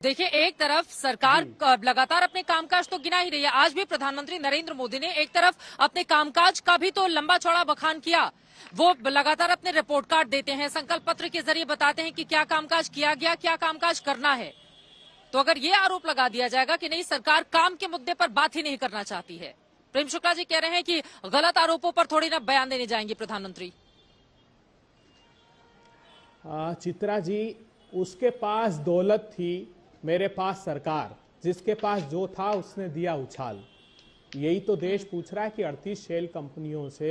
देखिए, एक तरफ सरकार लगातार अपने कामकाज तो गिना ही रही है। आज भी प्रधानमंत्री नरेंद्र मोदी ने एक तरफ अपने कामकाज का भी तो लंबा चौड़ा बखान किया। वो लगातार अपने रिपोर्ट कार्ड देते हैं, संकल्प पत्र के जरिए बताते हैं कि क्या कामकाज किया गया, क्या कामकाज करना है। तो अगर ये आरोप लगा दिया जाएगा कि नहीं, सरकार काम के मुद्दे पर बात ही नहीं करना चाहती है। प्रेम शुक्ला जी कह रहे हैं कि गलत आरोपों पर थोड़ी ना बयान देने जाएंगे प्रधानमंत्री। चित्रा जी, उसके पास दौलत थी, मेरे पास सरकार। जिसके पास जो था उसने दिया उछाल। यही तो देश पूछ रहा है कि 38 शेल कंपनियों से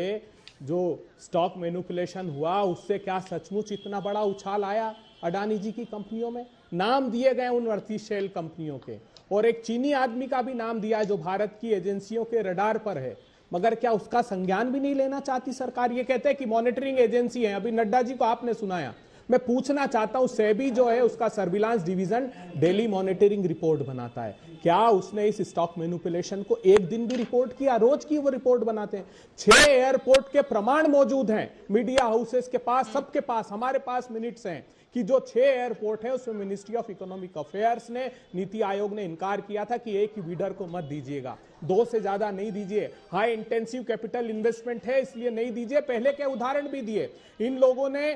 जो स्टॉक मैनिपुलेशन हुआ, उससे क्या सचमुच इतना बड़ा उछाल आया अडानी जी की कंपनियों में? नाम दिए गए उन 38 शेल कंपनियों के, और एक चीनी आदमी का भी नाम दिया जो भारत की एजेंसियों के रडार पर है। मगर क्या उसका संज्ञान भी नहीं लेना चाहती सरकार? ये कहते हैं कि मॉनिटरिंग एजेंसी है। अभी नड्डा जी को आपने सुनाया। मैं पूछना चाहता हूं, सेबी जो है उसका surveillance division daily monitoring report बनाता है। क्या उसने इस स्टॉक मैनिपुलेशन को एक दिन भी रिपोर्ट किया? रोज की वो रिपोर्ट बनाते हैं। 6 एयरपोर्ट के प्रमाण मौजूद हैं मीडिया हाउसेस के पास, सबके पास, हमारे पास मिनट्स हैं कि जो 6 एयरपोर्ट है उसमें मिनिस्ट्री ऑफ इकोनॉमिक अफेयर्स ने, नीति आयोग ने इनकार किया था कि एक ही बिडर को मत दीजिएगा, 2 से ज्यादा नहीं दीजिए, हाई इंटेंसिव कैपिटल इन्वेस्टमेंट है इसलिए नहीं दीजिए। पहले के उदाहरण भी दिए। इन लोगों ने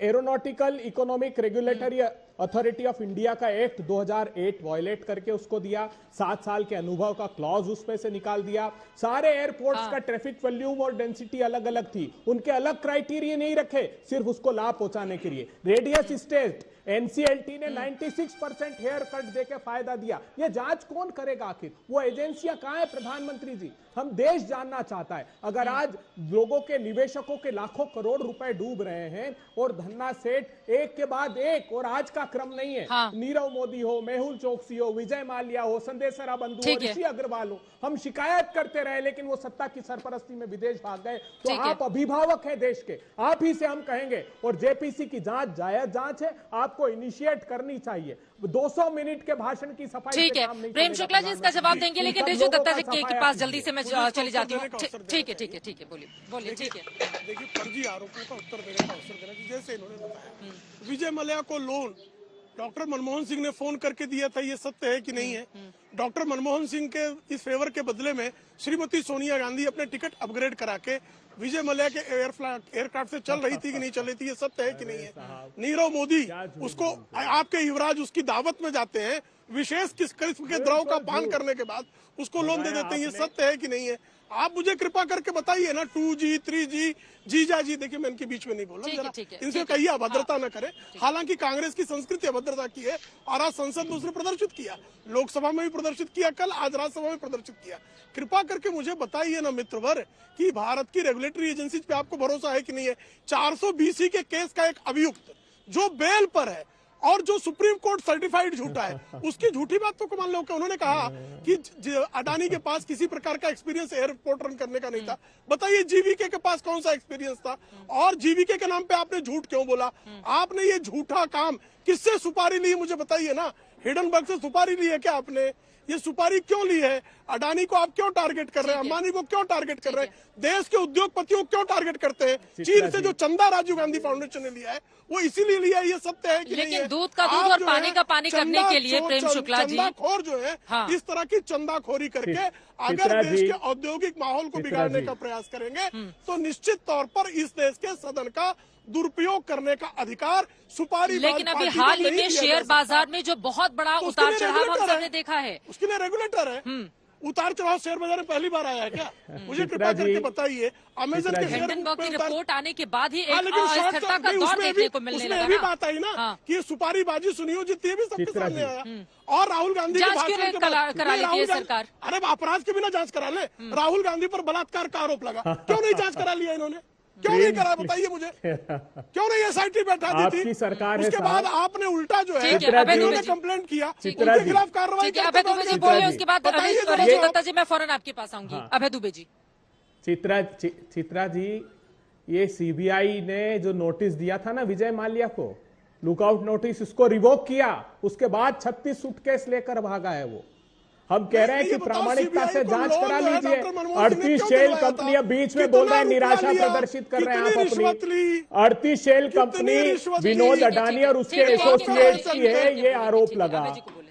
aeronautical economic regulatory authority of India का एक्ट 2008 वायलेट करके उसको दिया। 7 साल के अनुभव का क्लॉज उसमें से निकाल दिया। सारे एयरपोर्ट्स का ट्रैफिक वॉल्यूम और डेंसिटी अलग अलग थी, उनके अलग क्राइटेरिया नहीं रखे सिर्फ उसको लाभ पहुंचाने के लिए। रेडियस स्टेट एनसीएलटी ने 96% हेयर कट देके फायदा दिया। ये जांच कौन करेगा आखिर? वो एजेंसियां कहां है प्रधानमंत्री जी? हम देश जानना चाहता है। अगर आज लोगों के, निवेशकों के लाखों करोड़ रुपए डूब रहे हैं और धन्ना सेठ एक के बाद एक, और आज का क्रम नहीं है, नीरव मोदी हो, मेहुल चोकसी हो, विजय माल्या हो, संदेशरा बंधु हो, ऋषि अग्रवाल हो, हम शिकायत करते रहे लेकिन वो सत्ता की सरपरस्ती में विदेश भाग गए। तो आप अभिभावक हैं देश के, आप ही से हम कहेंगे। और जेपीसी की जांच जायज जांच है, आपको इनिशिएट करनी चाहिए। 200 मिनट के भाषण की सफाई ठीक है। प्रेम शुक्ला जी इसका जवाब देंगे, लेकिन रिजु दत्ता जी के पास जल्दी से मैं चली जाती हूँ। ठीक है, बोलिए। ठीक है, देखिए, फर्जी आरोपों का उत्तर देने का अवसर देना चाहिए। जैसे इन्होंने बताया विजय मल्ल्या को लोन डॉक्टर मनमोहन सिंह ने फोन करके दिया था, ये सत्य है कि नहीं है? डॉक्टर मनमोहन सिंह के इस फेवर के बदले में श्रीमती सोनिया गांधी अपने टिकट अपग्रेड करा के विजय मल्ल्या के एयरक्राफ्ट से चल रही थी कि नहीं चल रही थी, ये सत्य है कि नहीं है? नीरव मोदी, उसको आपके युवराज उसकी दावत में जाते हैं, विशेष किस किस्म के द्रव का पान करने के बाद उसको लोन दे देते हैं, ये सत्य है कि नहीं है? आप मुझे कृपा करके बताइए ना। 2G 3G जीजा जी, देखिए मैं इनके बीच में नहीं बोल रहा, जरा इनसे कहिए अभद्रता न करें। हालांकि कांग्रेस की संस्कृति अभद्रता की है, और आज संसद में उसने प्रदर्शित किया, लोकसभा में भी प्रदर्शित किया, कल आज राज्यसभा में प्रदर्शित किया। कृपा करके मुझे बताइए ना मित्रवर कि भारत की रेगुलेटरी एजेंसी पे आपको भरोसा है कि नहीं है? 420 के केस का एक अभियुक्त जो बेल पर है और जो सुप्रीम कोर्ट सर्टिफाइड झूठा है, उसकी झूठी बात तो मान लो कि उन्होंने कहा कि अडानी के पास किसी प्रकार का एक्सपीरियंस एयरपोर्ट रन करने का नहीं था। बताइए जीवीके के पास कौन सा एक्सपीरियंस था? और जीवीके के नाम पे आपने झूठ क्यों बोला? आपने ये झूठा काम किससे सुपारी ली मुझे बताइए ना। हिडनबर्ग से सुपारी ली है क्या आपने? ये सुपारी क्यों ली है? अडानी को आप क्यों टारगेट कर रहे हैं? अंबानी को क्यों टारगेट कर रहे हैं? देश के उद्योगपतियों को क्यों टारगेट करते हैं? चीन से जो चंदा राजीव गांधी फाउंडेशन ने लिया है वो इसीलिए लिया है, ये सत्य है कि नहीं है? लेकिन दूध का दूध और पानी का पानी करने के लिए प्रेम शुक्ला जी, चंदाखोर जो है, इस तरह की चंदाखोरी करके अगर देश के औद्योगिक माहौल को बिगाड़ने का प्रयास करेंगे तो निश्चित तौर पर इस देश के सदन का दुरुपयोग करने का अधिकार सुपारी। लेकिन अभी हाल ही में शेयर बाजार में जो बहुत बड़ा उतार चढ़ाव हम सबने देखा है, उसके लिए रेगुलेटर है। उतार चढ़ाव शेयर बाजार में पहली बार आया है क्या? मुझे कृपा करके बताइए। अमेजन के हिंडनबर्ग की रिपोर्ट आने के बाद ही एक अस्थिरता का दौर देखने को मिलने लगा। भी बात आई ना कि ये सुपारीबाजी सुनियोजित भी सबके सामने आया। और राहुल गांधी जांच क्यों करा लेती है सरकार? अरे अपराध के बिना जांच करा ले। राहुल गांधी पर बलात्कार का आरोप लगा, क्यों नहीं जांच करा लिया इन्होंने? क्यों नहीं करा बताइए मुझे? क्यों नहीं एसआईटी बैठा दी थी? सरकार उसके बाद आपने उल्टा जो है इन्होंने कंप्लेंट किया, उनके खिलाफ कार्रवाई। अभय दुबे जी बोले, उसके बाद रिजु दत्ता जी मैं फौरन आपके पास आऊंगी। अभय दुबे जी। चित्रा जी, ये सीबीआई ने जो नोटिस दिया था ना विजय माल्या को, लुकआउट नोटिस, उसको रिवोक किया। उसके बाद 36 सूटकेस लेकर भागा है वो। हम कह रहे हैं कि ये बताओ, प्रामाणिकता से CBI को जांच लोन करा जो है लीजिए। डॉक्टर मनमोहन सिंह ने 38 क्यों शेल दिलवाया था? कंपनियां बीच में कितनी बोल रहे हैं, रुपया निराशा लिया? प्रदर्शित कर रहे हैं कितनी आप रिश्वत अपनी। ली? 38 शेल कितनी कंपनी रिश्वत ली? विनोद ठीक है, अडानी ठीक है, और उसके ठीक है, एसोसिएट्स ठीक की है, है, ठीक ये है, आरोप ठीक है, लगा। अभय जी को बोलें।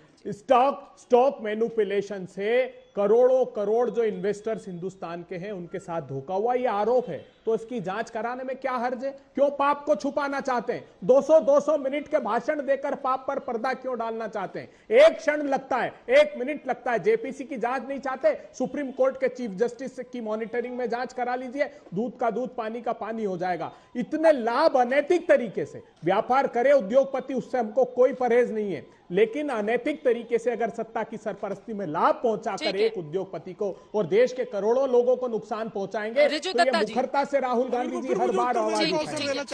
स्टॉक मैनिपुलेशन से करोड़ों करोड़ जो इन्वेस्टर्स हिंदुस्तान के हैं उनके साथ धोखा हुआ, ये आरोप है। तो इसकी जांच कराने में क्या हर्ज है? क्यों पाप को छुपाना चाहते हैं? 200 मिनट के भाषण देकर पाप पर पर्दा क्यों डालना चाहते हैं? एक क्षण लगता है, 1 मिनट लगता है। जेपीसी की जांच नहीं चाहते? सुप्रीम कोर्ट के चीफ जस्टिस की मॉनिटरिंग में जांच करा लीजिए, दूध का दूध पानी का पानी हो जाएगा। इतने लाभ अनैतिक तरीके से व्यापार करे उद्योगपति, उससे हमको कोई परहेज नहीं है, लेकिन अनैतिक तरीके से अगर सत्ता की सरपरस्ती में लाभ पहुंचाकर एक उद्योगपति को और देश के करोड़ों लोगों को नुकसान पहुंचाएंगे, रिजू तो ये दत्ता जी। मुखरता से राहुल गांधी जी हर बार आवाज ठीक है, उठाएंगे। ठीक है।